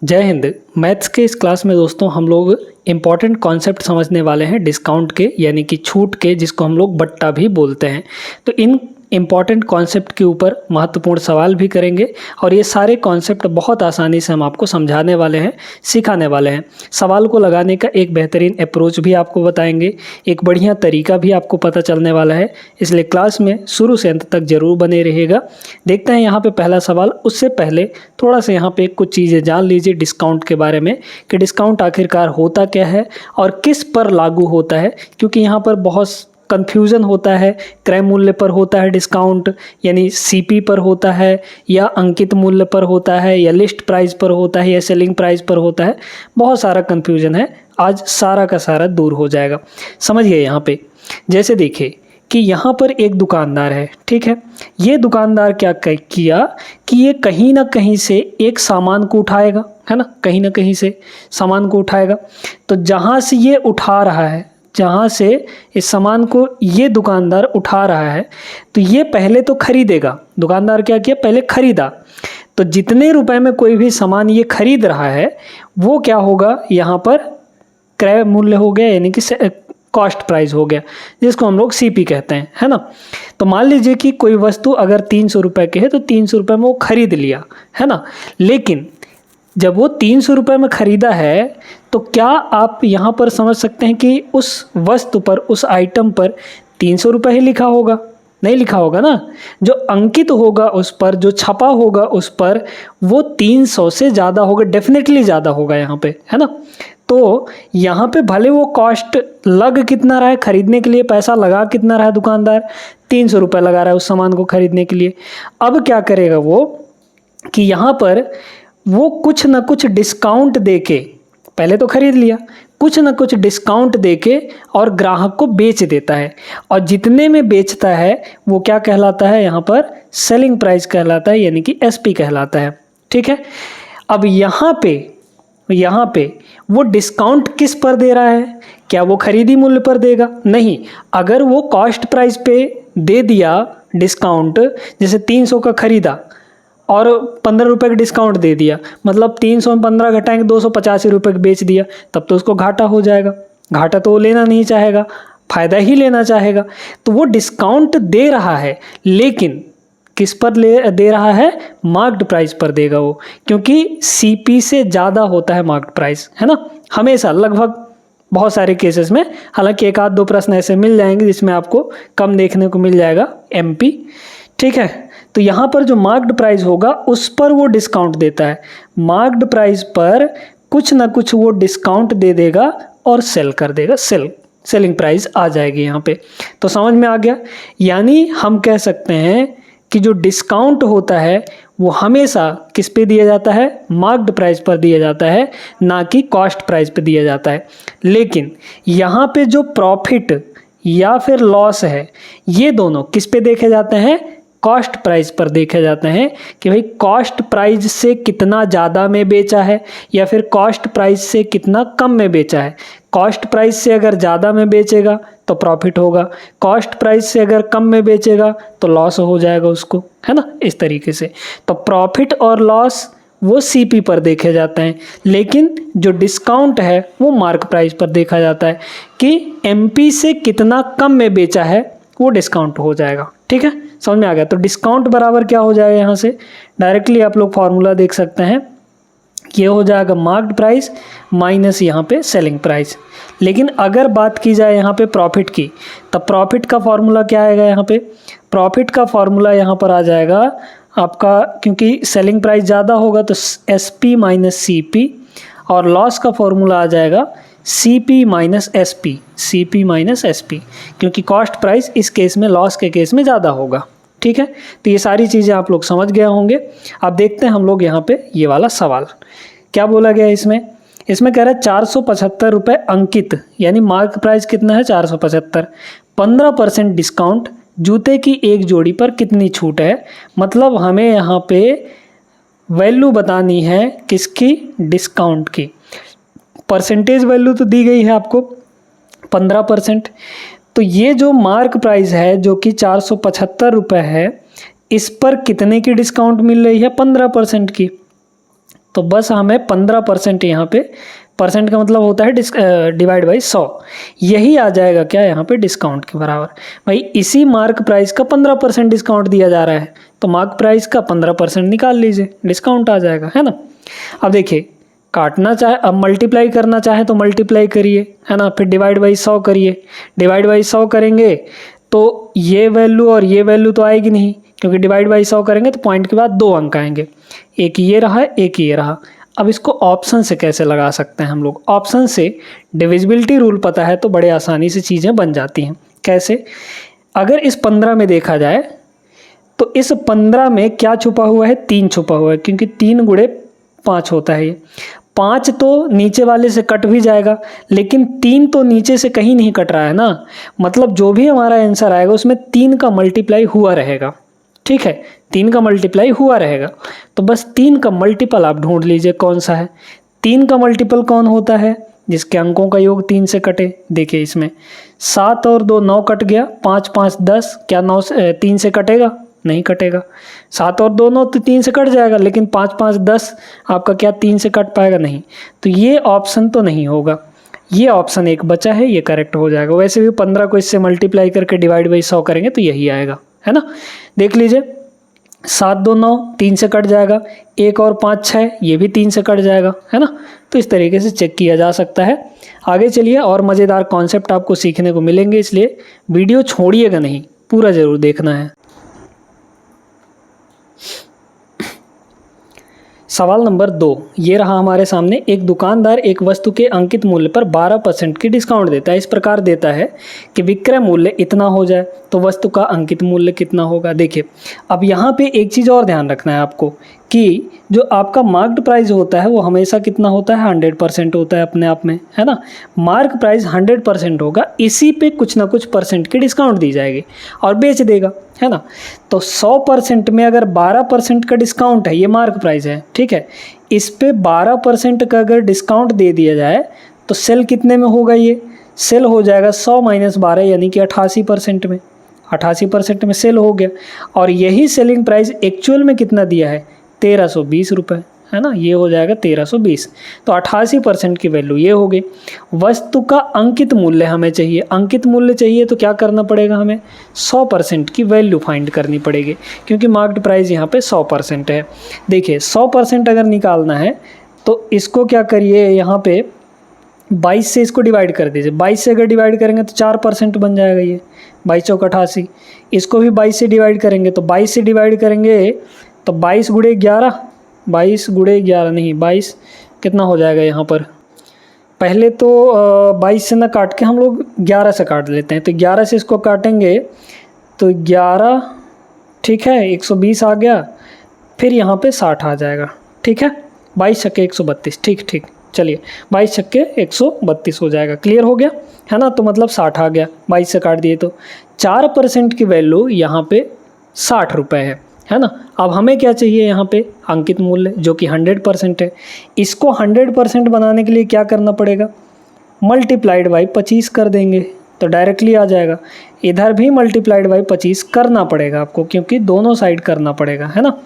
जय हिंद। मैथ्स के इस क्लास में दोस्तों हम लोग इम्पॉर्टेंट कॉन्सेप्ट समझने वाले हैं डिस्काउंट के, यानी कि छूट के, जिसको हम लोग बट्टा भी बोलते हैं। तो इन इम्पॉर्टेंट कॉन्सेप्ट के ऊपर महत्वपूर्ण सवाल भी करेंगे और ये सारे कॉन्सेप्ट बहुत आसानी से हम आपको समझाने वाले हैं, सिखाने वाले हैं। सवाल को लगाने का एक बेहतरीन अप्रोच भी आपको बताएंगे, एक बढ़िया तरीका भी आपको पता चलने वाला है। इसलिए क्लास में शुरू से अंत तक जरूर बने रहिएगा। देखते हैं यहाँ पे पहला सवाल। उससे पहले थोड़ा सा यहाँ पे कुछ चीज़ें जान लीजिए डिस्काउंट के बारे में कि डिस्काउंट आखिरकार होता क्या है और किस पर लागू होता है, क्योंकि यहाँ पर बहुत कन्फ्यूज़न होता है। क्रय मूल्य पर होता है डिस्काउंट, यानी सीपी पर होता है, या अंकित मूल्य पर होता है, या लिस्ट प्राइस पर होता है, या सेलिंग प्राइस पर होता है। बहुत सारा कन्फ्यूज़न है। आज सारा का सारा दूर हो जाएगा। समझिए यहाँ पे, जैसे देखिए कि यहाँ पर एक दुकानदार है, ठीक है। ये दुकानदार क्या किया कि ये कहीं ना कहीं से एक सामान को उठाएगा, है ना, कहीं ना कहीं से सामान को उठाएगा। तो जहाँ से ये उठा रहा है, जहाँ से इस सामान को ये दुकानदार उठा रहा है, तो ये पहले तो खरीदेगा। दुकानदार क्या किया, पहले खरीदा। तो जितने रुपए में कोई भी सामान ये खरीद रहा है वो क्या होगा, यहाँ पर क्रय मूल्य हो गया, यानी कि कॉस्ट प्राइस हो गया, जिसको हम लोग सीपी कहते हैं, है ना। तो मान लीजिए कि कोई वस्तु अगर 300 रुपये की है तो 300 रुपये में वो खरीद लिया, है ना। लेकिन जब वो 300 रुपये में खरीदा है तो क्या आप यहाँ पर समझ सकते हैं कि उस वस्तु पर, उस आइटम पर 300 रुपये ही लिखा होगा? नहीं लिखा होगा ना। जो अंकित होगा उस पर, जो छपा होगा उस पर, वो 300 से ज़्यादा होगा, डेफिनेटली ज़्यादा होगा यहाँ पे, है ना। तो यहाँ पे भले वो कॉस्ट लग कितना रहा है खरीदने के लिए, पैसा लगा कितना रहा है दुकानदार, 300 रुपये लगा रहा है उस सामान को खरीदने के लिए। अब क्या करेगा वो कि यहाँ पर वो कुछ ना कुछ डिस्काउंट देके, पहले तो खरीद लिया, कुछ ना कुछ डिस्काउंट देके और ग्राहक को बेच देता है। और जितने में बेचता है वो क्या कहलाता है, यहाँ पर सेलिंग प्राइस कहलाता है, यानी कि एसपी कहलाता है, ठीक है। अब यहाँ पे वो डिस्काउंट किस पर दे रहा है? क्या वो खरीदी मूल्य पर देगा? नहीं। अगर वो कॉस्ट प्राइस पे दे दिया डिस्काउंट, जैसे 300 का खरीदा और 15 रुपये का डिस्काउंट दे दिया, मतलब 300 में 15 घटाएंगे 285 रुपये का बेच दिया, तब तो उसको घाटा हो जाएगा। घाटा तो वो लेना नहीं चाहेगा, फ़ायदा ही लेना चाहेगा। तो वो डिस्काउंट दे रहा है, लेकिन किस पर दे रहा है? मार्क्ड प्राइस पर देगा वो, क्योंकि सीपी से ज़्यादा होता है मार्क्ड प्राइस, है ना, हमेशा, लगभग बहुत सारे केसेस में। हालांकि एक आध दो प्रश्न ऐसे मिल जाएंगे जिसमें आपको कम देखने को मिल जाएगा, एमपी, ठीक है। तो यहाँ पर जो मार्क्ड प्राइस होगा उस पर वो डिस्काउंट देता है। मार्क्ड प्राइस पर कुछ ना कुछ वो डिस्काउंट दे देगा और सेल कर देगा, सेलिंग प्राइस आ जाएगी यहाँ पे। तो समझ में आ गया। यानी हम कह सकते हैं कि जो डिस्काउंट होता है वो हमेशा किस पे दिया जाता है? मार्क्ड प्राइस पर दिया जाता है, ना कि कॉस्ट प्राइस पे दिया जाता है। लेकिन यहाँ पे जो प्रॉफिट या फिर लॉस है, ये दोनों किस पे देखे जाते हैं? कॉस्ट प्राइस पर देखे जाते हैं कि भाई कॉस्ट प्राइस से कितना ज़्यादा में बेचा है या फिर कॉस्ट प्राइस से कितना कम में बेचा है। कॉस्ट प्राइस से अगर ज़्यादा में बेचेगा तो प्रॉफिट होगा, कॉस्ट प्राइस से अगर कम में बेचेगा तो लॉस हो जाएगा उसको, है ना, इस तरीके से। तो प्रॉफिट और लॉस वो सीपी पर देखे जाते हैं, लेकिन जो डिस्काउंट है वो मार्क प्राइस पर देखा जाता है कि एमपी से कितना कम में बेचा है वो डिस्काउंट हो जाएगा, ठीक है। समझ में आ गया। तो डिस्काउंट बराबर क्या हो जाएगा, यहाँ से डायरेक्टली आप लोग फॉर्मूला देख सकते हैं, ये हो जाएगा मार्क्ड प्राइस माइनस यहाँ पे सेलिंग प्राइस। लेकिन अगर बात की जाए यहाँ पे प्रॉफिट की, तब प्रॉफिट का फॉर्मूला क्या आएगा? यहाँ पे प्रॉफिट का फॉर्मूला यहाँ पर आ जाएगा आपका, क्योंकि सेलिंग प्राइस ज़्यादा होगा तो एसपी माइनस सीपी, और लॉस का फॉर्मूला आ जाएगा CP minus SP, CP minus SP, क्योंकि कॉस्ट प्राइस इस केस में लॉस के केस में ज़्यादा होगा, ठीक है। तो ये सारी चीज़ें आप लोग समझ गए होंगे। अब देखते हैं हम लोग यहाँ पे ये वाला सवाल क्या बोला गया है। इसमें कह रहा है 475 रुपये अंकित, यानी मार्क प्राइस कितना है? 475। 15% डिस्काउंट, जूते की एक जोड़ी पर कितनी छूट है? मतलब हमें यहाँ पे वैल्यू बतानी है किसकी? डिस्काउंट की। परसेंटेज वैल्यू तो दी गई है आपको 15%। तो ये जो मार्क प्राइस है जो कि 475 रुपये है, इस पर कितने की डिस्काउंट मिल रही है? 15% की। तो बस हमें 15% यहाँ पे, परसेंट का मतलब होता है डिवाइड बाई 100, यही आ जाएगा क्या यहाँ पे डिस्काउंट के बराबर। भाई इसी मार्क प्राइस का 15% डिस्काउंट दिया जा रहा है, तो मार्क प्राइस का 15% निकाल लीजिए, डिस्काउंट आ जाएगा, है ना। अब देखिए काटना चाहे, अब मल्टीप्लाई करना चाहे तो मल्टीप्लाई करिए, है ना, फिर डिवाइड बाई 100 करिए। डिवाइड बाई 100 करेंगे तो ये वैल्यू और ये वैल्यू तो आएगी नहीं, क्योंकि डिवाइड बाई 100 करेंगे तो पॉइंट के बाद 2 अंक आएंगे, एक ये रहा एक ये रहा। अब इसको ऑप्शन से कैसे लगा सकते हैं हम लोग, ऑप्शन से डिविजिबिलिटी रूल पता है तो बड़े आसानी से चीज़ें बन जाती हैं। कैसे, अगर इस 15 में देखा जाए तो इस 15 में क्या छुपा हुआ है, 3 छुपा हुआ है, क्योंकि 3 गुणे 5 होता है ये। 5 तो नीचे वाले से कट भी जाएगा, लेकिन 3 तो नीचे से कहीं नहीं कट रहा है ना, मतलब जो भी हमारा आंसर आएगा उसमें 3 का मल्टीप्लाई हुआ रहेगा, ठीक है, 3 का मल्टीप्लाई हुआ रहेगा। तो बस 3 का मल्टीपल आप ढूंढ लीजिए कौन सा है। 3 का मल्टीपल कौन होता है, जिसके अंकों का योग 3 से कटे। देखिए इसमें 7 और 2 9 कट गया, 5 5 10, क्या 9 से 3 से कटेगा, नहीं कटेगा। 7 और 2 9 तो 3 से कट जाएगा, लेकिन 5 5 10 आपका क्या 3 से कट पाएगा, नहीं। तो ये ऑप्शन तो नहीं होगा, ये ऑप्शन एक बचा है, ये करेक्ट हो जाएगा। वैसे भी 15 को इससे मल्टीप्लाई करके डिवाइड बाई 100 करेंगे तो यही आएगा, है ना। देख लीजिए 7 2 9 3 से कट जाएगा, 1 और 5 6, ये भी 3 से कट जाएगा, है ना। तो इस तरीके से चेक किया जा सकता है। आगे चलिए, और मज़ेदार कॉन्सेप्ट आपको सीखने को मिलेंगे, इसलिए वीडियो छोड़िएगा नहीं, पूरा ज़रूर देखना है। सवाल नंबर 2 ये रहा हमारे सामने। एक दुकानदार एक वस्तु के अंकित मूल्य पर 12% की डिस्काउंट देता है। इस प्रकार देता है कि विक्रय मूल्य इतना हो जाए तो वस्तु का अंकित मूल्य कितना होगा। देखिए अब यहाँ पे एक चीज़ और ध्यान रखना है आपको कि जो आपका मार्क्ड प्राइस होता है वो हमेशा कितना होता है, 100% होता है अपने आप में, है ना। मार्क प्राइस 100% होगा, इसी पे कुछ ना कुछ परसेंट की डिस्काउंट दी जाएगी और बेच देगा, है ना। तो 100% में अगर 12% का डिस्काउंट है, ये मार्क प्राइस है, ठीक है, इस पे 12% का अगर डिस्काउंट दे दिया जाए तो सेल कितने में होगा, ये सेल हो जाएगा 100 - 12 यानी कि 88% में। 88% में सेल हो गया, और यही सेलिंग प्राइस एक्चुअल में कितना दिया है, 1320 रुपये, है ना, ये हो जाएगा 1320। तो 88% की वैल्यू ये हो गई। वस्तु का अंकित मूल्य हमें चाहिए, अंकित मूल्य चाहिए तो क्या करना पड़ेगा, हमें 100% की वैल्यू फाइंड करनी पड़ेगी, क्योंकि मार्क्ड प्राइस यहाँ पे 100% है। देखिए 100% अगर निकालना है तो इसको क्या करिए, यहाँ पे 22 से इसको डिवाइड कर दीजिए। 22 से अगर डिवाइड करेंगे तो 4% बन जाएगा, ये 22 चौक 88। इसको भी 22 से डिवाइड करेंगे तो 22 से डिवाइड करेंगे तो 22 गुणे 11, 22 गुणे 11 नहीं 22 कितना हो जाएगा यहाँ पर, पहले तो 22 से ना काट के हम लोग 11 से काट लेते हैं। तो 11 से इसको काटेंगे तो 11, ठीक है, 120 आ गया, फिर यहाँ पे 60 आ जाएगा, ठीक है, 22 छक्के 132, ठीक ठीक, चलिए 22 छक्के 132 हो जाएगा, क्लियर हो गया, है ना। तो मतलब 60 आ गया, 22 से काट दिए तो 4% की वैल्यू यहाँ पे 60 रुपये है ना। अब हमें क्या चाहिए यहाँ पे, अंकित मूल्य जो कि 100% है। इसको 100% बनाने के लिए क्या करना पड़ेगा, मल्टीप्लाइड बाई 25 कर देंगे तो डायरेक्टली आ जाएगा। इधर भी मल्टीप्लाइड बाई 25 करना पड़ेगा आपको, क्योंकि दोनों साइड करना पड़ेगा, है ना।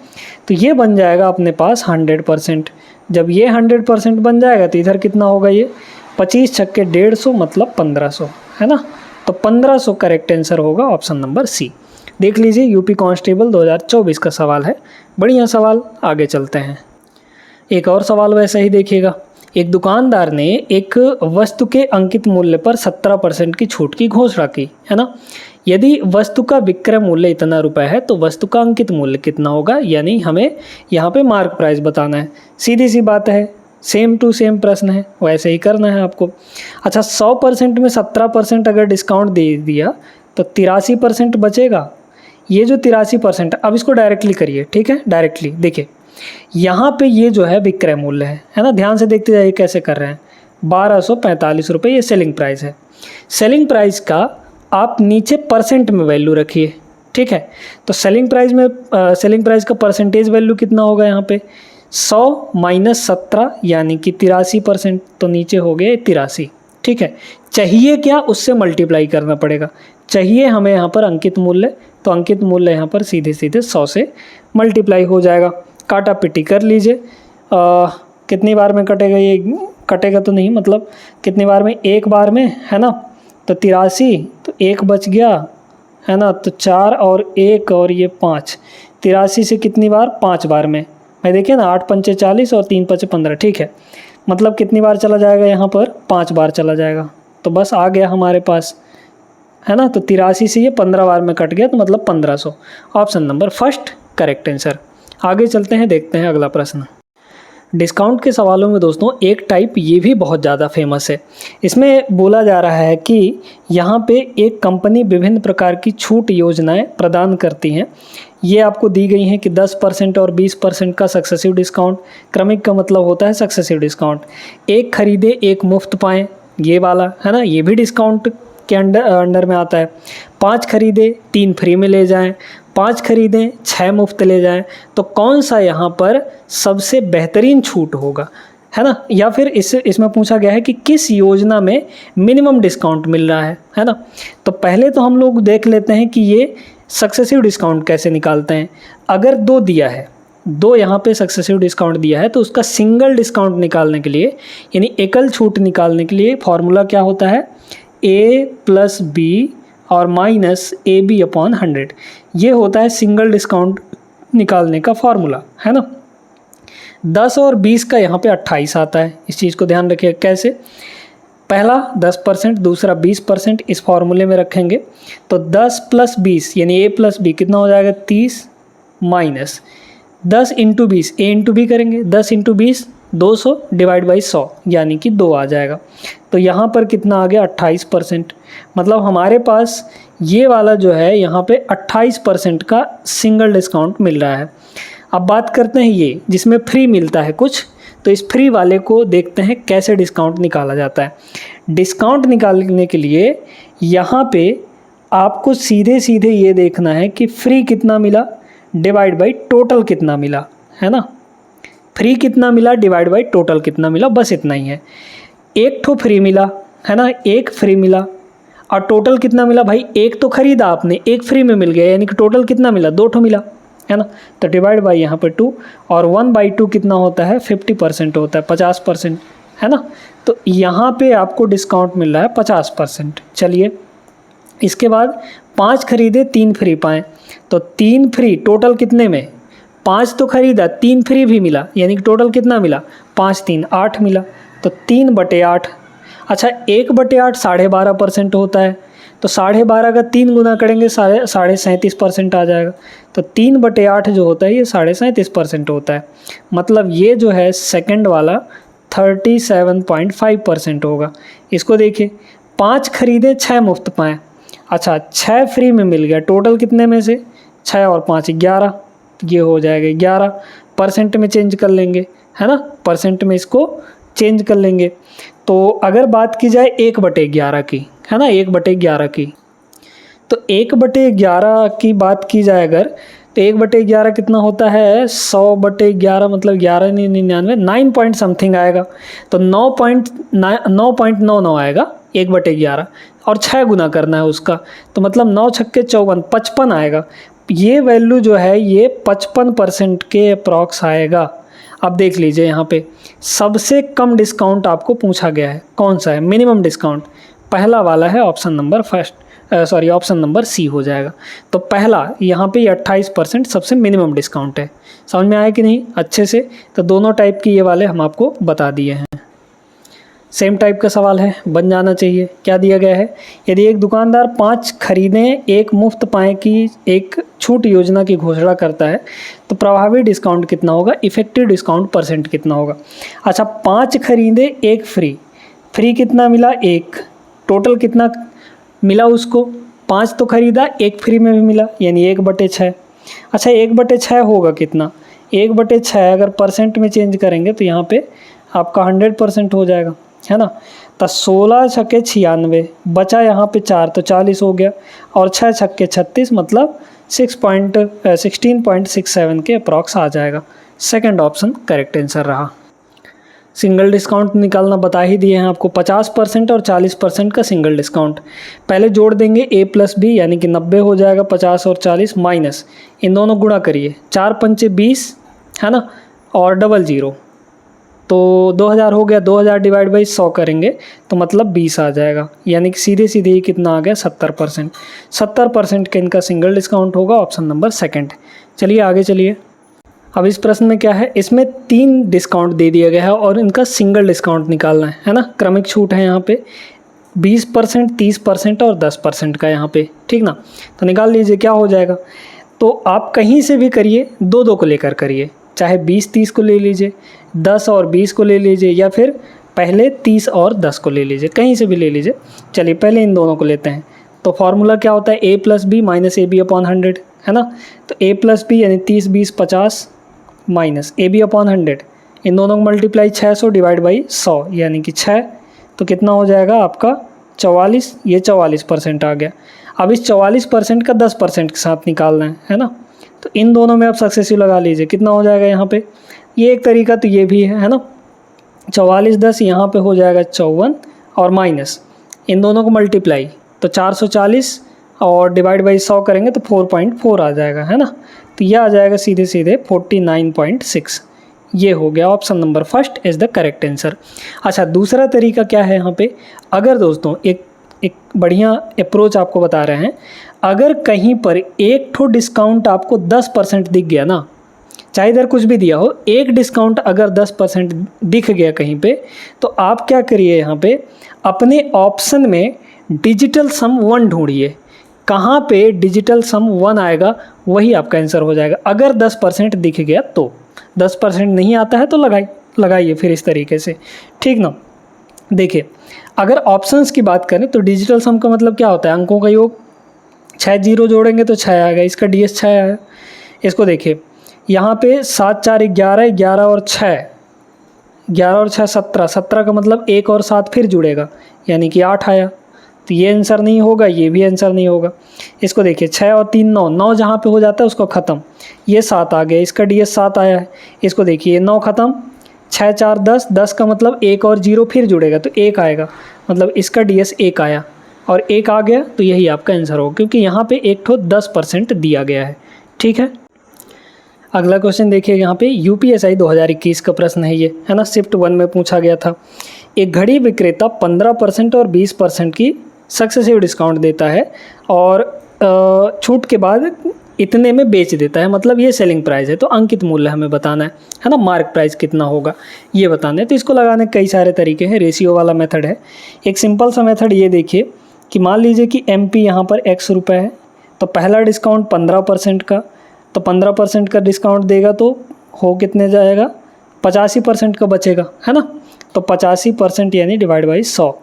तो ये बन जाएगा अपने पास 100%। जब ये 100% बन जाएगा तो इधर कितना होगा, ये 25 छक्के 150 मतलब 1500, है ना। तो 1500 करेक्ट आंसर होगा ऑप्शन नंबर सी। देख लीजिए यूपी कांस्टेबल 2024 का सवाल है, बढ़िया सवाल। आगे चलते हैं, एक और सवाल वैसा ही देखिएगा। एक दुकानदार ने एक वस्तु के अंकित मूल्य पर 17% की छूट की घोषणा की, है ना। यदि वस्तु का विक्रय मूल्य इतना रुपए है तो वस्तु का अंकित मूल्य कितना होगा, यानी हमें यहाँ पे मार्क प्राइस बताना है। सीधी सी बात है, सेम टू सेम प्रश्न है, वैसे ही करना है आपको। अच्छा 100% में 17% अगर डिस्काउंट दे दिया तो 83% बचेगा। ये जो 83%, अब इसको डायरेक्टली करिए, ठीक है, डायरेक्टली देखिए यहाँ पे ये जो है विक्रय मूल्य है ना, ध्यान से देखते जाइए कैसे कर रहे हैं। 1245 रुपये ये सेलिंग प्राइस है। सेलिंग प्राइस का आप नीचे परसेंट में वैल्यू रखिए, ठीक है। तो सेलिंग प्राइस का परसेंटेज वैल्यू कितना होगा यहाँ पे, 100 - 17 यानी कि 83%, तो नीचे हो गए 83, ठीक है। चाहिए क्या, उससे मल्टीप्लाई करना पड़ेगा। चाहिए हमें यहाँ पर अंकित मूल्य, तो अंकित मूल्य यहाँ पर सीधे सीधे 100 से मल्टीप्लाई हो जाएगा। काटा पिटी कर लीजिए, कितनी बार में कटेगा, ये कटेगा तो नहीं, मतलब कितनी बार में, एक बार में है ना, तो 83, तो एक बच गया है ना, तो 4 और 1 और ये 5, 83 से कितनी बार, 5 बार में। मैं देखिए ना, 8 पंचे 40 और 3 पंचे 15, ठीक है, मतलब कितनी बार चला जाएगा यहाँ पर, 5 बार चला जाएगा। तो बस आ गया हमारे पास, है ना, तो 83 से ये 15 बार में कट गया, तो मतलब 1500। Option number first correct answer. आगे चलते हैं, देखते हैं अगला प्रश्न। डिस्काउंट के सवालों में दोस्तों एक टाइप ये भी बहुत ज़्यादा फेमस है। इसमें बोला जा रहा है कि यहाँ पे एक कंपनी विभिन्न प्रकार की छूट योजनाएं प्रदान करती हैं। ये आपको दी गई हैं कि 10% और 20% का सक्सेसिव डिस्काउंट। क्रमिक का मतलब होता है सक्सेसिव डिस्काउंट। एक खरीदे एक मुफ्त पाएँ, ये वाला है ना, ये भी डिस्काउंट के अंडर में आता है। 5 खरीदे 3 फ्री में ले जाएं, 5 खरीदें 6 मुफ्त ले जाएं। तो कौन सा यहाँ पर सबसे बेहतरीन छूट होगा, है ना, या फिर इसमें पूछा गया है कि किस योजना में मिनिमम डिस्काउंट मिल रहा है ना। तो पहले तो हम लोग देख लेते हैं कि ये सक्सेसिव डिस्काउंट कैसे निकालते हैं। अगर 2 दिया है, 2 यहाँ पे सक्सेसिव डिस्काउंट दिया है, तो उसका सिंगल डिस्काउंट निकालने के लिए, यानी एकल छूट निकालने के लिए फॉर्मूला क्या होता है, A + B और -AB/100। ये होता है सिंगल डिस्काउंट निकालने का फॉर्मूला, है ना। 10 और 20 का यहाँ पे 28 आता है। इस चीज़ को ध्यान रखिए। कैसे, पहला 10%, दूसरा 20% इस फॉर्मूले में रखेंगे। तो 10 + 20 यानी A + B कितना हो जाएगा, 30 माइनस 10 × 20, A × B करेंगे, 10 × 20 200 / 100 यानी कि 2 आ जाएगा। तो यहाँ पर कितना आ गया, 28%। मतलब हमारे पास ये वाला जो है यहाँ पे 28% का सिंगल डिस्काउंट मिल रहा है। अब बात करते हैं ये जिसमें फ्री मिलता है कुछ, तो इस फ्री वाले को देखते हैं कैसे डिस्काउंट निकाला जाता है। डिस्काउंट निकालने के लिए यहाँ पे आपको सीधे सीधे ये देखना है कि फ्री कितना मिला डिवाइड बाई टोटल कितना मिला, है ना। फ्री कितना मिला डिवाइड बाई टोटल कितना मिला, बस इतना ही है। एक ठो फ्री मिला, है ना, एक फ्री मिला, और टोटल कितना मिला भाई, एक तो खरीदा आपने, एक फ्री में मिल गया, यानी कि टोटल कितना मिला, 2 ठो मिला, है ना। तो डिवाइड बाई यहाँ पर 2, और 1/2 कितना होता है, 50% होता है, 50%, है ना। तो यहाँ पे आपको डिस्काउंट मिल रहा है 50%। चलिए, इसके बाद 5 खरीदे 3 फ्री पाएँ, तो 3 फ्री टोटल कितने में, 5 तो खरीदा, 3 फ्री भी मिला, यानी कि टोटल कितना मिला, 5 × 3 = 8 मिला। तो 3/8। अच्छा, 1/8 12.5% होता है, तो 12.5 का 3 गुना करेंगे 37.5% आ जाएगा। तो 3/8 जो होता है ये 37.5% होता है। मतलब ये जो है सेकंड वाला 37.5% होगा। इसको देखिए, 5 खरीदे 6 मुफ्त पाएँ। अच्छा, 6 फ्री में मिल गया, टोटल कितने में से, 6 और 5 11, ये हो जाएगा 11%। में चेंज कर लेंगे, है ना, परसेंट में इसको चेंज कर लेंगे। तो अगर बात की जाए 1/11 की, है ना, 1/11 की, तो 1/11 की बात की जाए अगर, तो 1/11 कितना होता है, 100/11 मतलब 11 नहीं 99, 9 पॉइंट समथिंग आएगा। तो 9.99 आएगा 1/11, और 6 गुना करना है उसका, तो मतलब 9 × 6 = 54, 55 आएगा। ये वैल्यू जो है ये 55% के अप्रॉक्स आएगा। अब देख लीजिए यहाँ पे सबसे कम डिस्काउंट आपको पूछा गया है, कौन सा है, मिनिमम डिस्काउंट, पहला वाला है, ऑप्शन नंबर सी हो जाएगा। तो पहला यहाँ पे 28% सबसे मिनिमम डिस्काउंट है। समझ में आया कि नहीं अच्छे से। तो दोनों टाइप की ये वाले हम आपको बता दिए हैं। सेम टाइप का सवाल है, बन जाना चाहिए। क्या दिया गया है, यदि एक दुकानदार 5 खरीदें एक मुफ्त पाएँ की एक छूट योजना की घोषणा करता है, तो प्रभावी डिस्काउंट कितना होगा, इफेक्टिव डिस्काउंट % कितना होगा। अच्छा, 5 खरीदे एक फ्री कितना मिला, 1, टोटल कितना मिला उसको, 5 तो खरीदा, 1 फ्री में भी मिला, यानी 1/6। अच्छा, 1/6 होगा कितना, 1/6 अगर % में चेंज करेंगे तो यहाँ पे आपका 100% हो जाएगा, है ना। तो 16 × 6 = 96, बचा यहाँ पे 4 तो 40 हो गया, और 6 × 6 = 36 मतलब 16.67 के अप्रॉक्स आ जाएगा। सेकंड ऑप्शन करेक्ट आंसर रहा। सिंगल डिस्काउंट निकालना बता ही दिए हैं आपको, 50% और 40% का सिंगल डिस्काउंट। पहले जोड़ देंगे A + B यानी कि 90 हो जाएगा, 50 और 40 माइनस इन दोनों गुणा करिए, 4 × 5 = 20, है ना, और 00 तो 2000 हो गया, 2000 डिवाइड बाई 100 करेंगे तो मतलब 20 आ जाएगा, यानी कि सीधे सीधे ही कितना आ गया 70%। 70% का इनका सिंगल डिस्काउंट होगा, ऑप्शन नंबर सेकंड। चलिए आगे चलिए। अब इस प्रश्न में क्या है, इसमें 3 डिस्काउंट दे दिया गया है और इनका सिंगल डिस्काउंट निकालना है ना। क्रमिक छूट है यहाँ पे 20%, 30% और 10% का यहाँ पे, ठीक ना। तो निकाल लीजिए क्या हो जाएगा। तो आप कहीं से भी करिए, 2-2 को लेकर करिए, चाहे 20-30 को ले लीजिए, 10 और 20 को ले लीजिए, या फिर पहले 30 और 10 को ले लीजिए, कहीं से भी ले लीजिए। चलिए पहले इन दोनों को लेते हैं। तो फार्मूला क्या होता है, a + b - ab/100 है ना। तो a + b यानी 30, 20, 50 माइनस ab/100, इन दोनों को मल्टीप्लाई 600 डिवाइड बाई 100 यानी कि 6, तो कितना हो जाएगा आपका 44। ये 44% आ गया। अब इस 44% का 10% के साथ निकालना है ना। तो इन दोनों में आप सक्सेसिव लगा लीजिए, कितना हो जाएगा यहाँ पे। ये एक तरीका तो ये भी है ना। 44 10 यहाँ पे हो जाएगा 54 और माइनस इन दोनों को मल्टीप्लाई तो 440 और डिवाइड बाई 100 करेंगे तो 4.4 आ जाएगा है ना। तो यह आ जाएगा सीधे सीधे 49.6। ये हो गया, option number first is the correct answer. अच्छा दूसरा तरीका क्या है यहाँ पे, अगर दोस्तों एक बढ़िया अप्रोच आपको बता रहे हैं। अगर कहीं पर एक ठो डिस्काउंट आपको 10% दिख गया ना, चाहे इधर कुछ भी दिया हो, एक डिस्काउंट अगर 10% दिख गया कहीं पे, तो आप क्या करिए यहाँ पे अपने ऑप्शन में डिजिटल सम 1 ढूंढिए। कहाँ पे डिजिटल सम 1 आएगा वही आपका आंसर हो जाएगा। अगर 10% दिख गया तो, 10% नहीं आता है तो लगाइए फिर इस तरीके से, ठीक ना। देखिए अगर ऑप्शंस की बात करें तो डिजिटल सम का मतलब क्या होता है, अंकों का योग। 6 जीरो जोड़ेंगे तो 6 आएगा, इसका DS 6 आया। इसको देखिए यहाँ पे 7 4 11, 11 और 6, 11 और 6 17, 17 का मतलब 1 और 7 फिर जुड़ेगा यानी कि 8 आया। तो ये आंसर नहीं होगा, ये भी आंसर नहीं होगा। इसको देखिए 6 और 3 9, 9 जहाँ पे हो जाता है उसको ख़त्म, ये 7 आ गया, इसका DS 7 आया है। इसको देखिए 9 ख़त्म, 6 4 10, 10 का मतलब 1 और 0 फिर जुड़ेगा तो 1 आएगा, मतलब इसका DS 1 आया और 1 आ गया तो यही आपका आंसर होगा, क्योंकि यहाँ पे एक ठो 10% दिया गया है, ठीक है। अगला क्वेश्चन देखिए, यहाँ पे UPSI 2021 का प्रश्न है ये, है ना। शिफ्ट 1 में पूछा गया था। एक घड़ी विक्रेता 15% और 20% की सक्सेसिव डिस्काउंट देता है और छूट के बाद इतने में बेच देता है, मतलब ये सेलिंग प्राइस है। तो अंकित मूल्य हमें बताना है ना, मार्क प्राइस कितना होगा ये बताना है। तो इसको लगाने के कई सारे तरीके हैं, रेशियो वाला मेथड है। एक सिंपल सा मेथड ये देखिए कि मान लीजिए कि MP यहाँ पर X रुपये है, तो पहला डिस्काउंट 15% का, तो 15% का डिस्काउंट देगा तो हो कितने जाएगा, 85% का बचेगा है ना। तो 85% यानी डिवाइड बाई 100।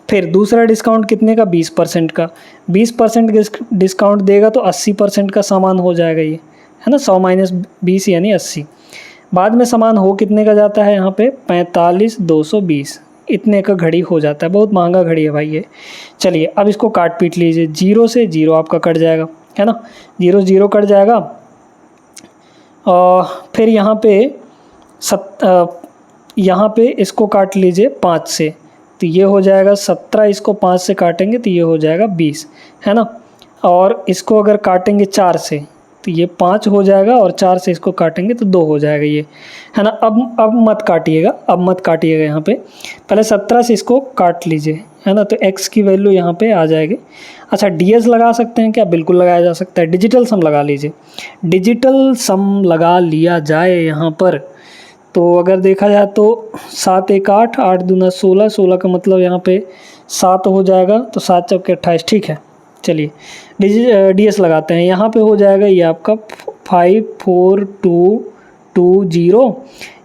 फिर दूसरा डिस्काउंट कितने का, 20% का, 20% डिस्काउंट देगा तो 80% का सामान हो जाएगा ये, है ना। 100 - 20 यानी 80। बाद में सामान हो कितने का जाता है यहाँ पे, 45,220 इतने का घड़ी हो जाता है। बहुत महंगा घड़ी है भाई ये। चलिए अब इसको काट पीट लीजिए, 0 से 0 आपका कट जाएगा है ना, 0 0 कट जाएगा। फिर यहाँ पे इसको काट लीजिए 5 से, तो ये हो जाएगा 17, इसको 5 से काटेंगे तो ये हो जाएगा 20 है ना। और इसको अगर काटेंगे 4 से तो ये 5 हो जाएगा और 4 से इसको काटेंगे तो 2 हो जाएगा ये, है ना। अब मत काटिएगा यहाँ पे, पहले 17 से इसको काट लीजिए है ना। तो x की वैल्यू यहाँ पे आ जाएगी। अच्छा DS लगा सकते हैं क्या, बिल्कुल लगाया जा सकता है। डिजिटल सम लगा लीजिए, डिजिटल सम लगा लिया जाए यहाँ पर। तो अगर देखा जाए तो 7 1 8, 8 दूना 16, 16 का मतलब यहाँ पे 7 हो जाएगा, तो 7 चौके 28, ठीक है। चलिए DS लगाते हैं, यहाँ पे हो जाएगा ये आपका 54220।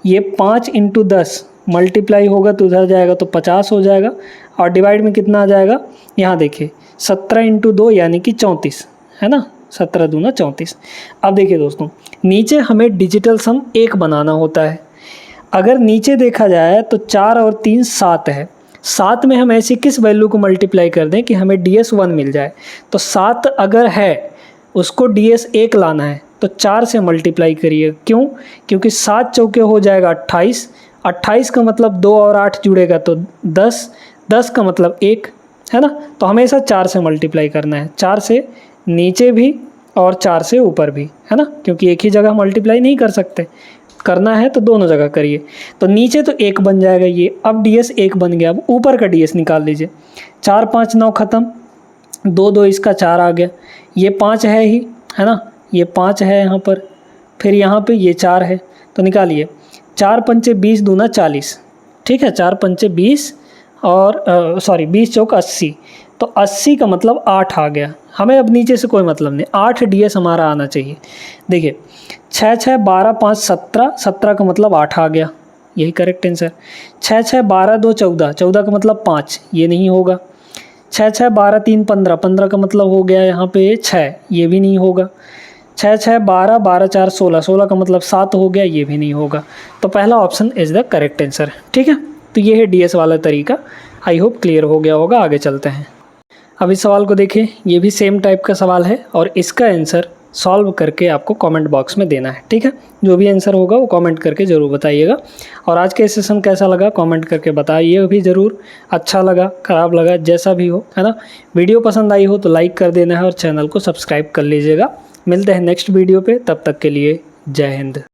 ये 5 × 10 मल्टीप्लाई होगा तो उधर जाएगा तो 50 हो जाएगा, और डिवाइड में कितना आ जाएगा, यहाँ देखिए 17 × 2 यानी कि 34 है ना, 17 दूना 34। अब देखिए दोस्तों, नीचे हमें डिजिटल सम 1 बनाना होता है। अगर नीचे देखा जाए तो 4 और 3 7 है, 7 में हम ऐसी किस वैल्यू को मल्टीप्लाई कर दें कि हमें DS 1 मिल जाए। तो 7 अगर है उसको DS 1 लाना है तो 4 से मल्टीप्लाई करिए। क्यों, क्योंकि 7 चौके हो जाएगा 28, 28 का मतलब 2 और 8 जुड़ेगा तो 10, 10 का मतलब 1 है ना। तो हमेशा 4 से मल्टीप्लाई करना है, 4 से नीचे भी और 4 से ऊपर भी है ना, क्योंकि एक ही जगह मल्टीप्लाई नहीं कर सकते। करना है तो दोनों जगह करिए। तो नीचे तो 1 बन जाएगा ये, अब ds 1 बन गया। अब ऊपर का ds निकाल लीजिए। 4 5 9 ख़त्म, 2 2 इसका 4 आ गया, ये 5 है ही, है ना, ये 5 है यहाँ पर, फिर यहाँ पे ये 4 है, तो निकालिए। 4 पंचे 20 दूना 40, ठीक है, 4 पंचे 20 और 20 चौक 80, तो 80 का मतलब 8 आ गया। हमें अब नीचे से कोई मतलब नहीं, 8 ds हमारा आना चाहिए। देखिए 6 6 12 5 17, 17 का मतलब 8 आ गया, यही करेक्ट आंसर। 6 6 12 2 14, 14 का मतलब 5, ये नहीं होगा। 6 6 12 3 15, 15 का मतलब हो गया यहाँ पे 6, ये भी नहीं होगा। 6 6 12 12 4 16, 16 का मतलब 7 हो गया, ये भी नहीं होगा। तो पहला option is the correct answer, ठीक है। तो ये है ds वाला तरीका। आई होप क्लियर हो गया होगा। आगे चलते हैं। अब इस सवाल को देखें, ये भी सेम टाइप का सवाल है और इसका आंसर सॉल्व करके आपको कमेंट बॉक्स में देना है, ठीक है। जो भी आंसर होगा वो कमेंट करके ज़रूर बताइएगा। और आज का सेशन कैसा लगा कमेंट करके बताइए भी ज़रूर। अच्छा लगा, ख़राब लगा, जैसा भी हो, है ना। वीडियो पसंद आई हो तो लाइक कर देना है और चैनल को सब्सक्राइब कर लीजिएगा। मिलते हैं नेक्स्ट वीडियो पे, तब तक के लिए जय हिंद।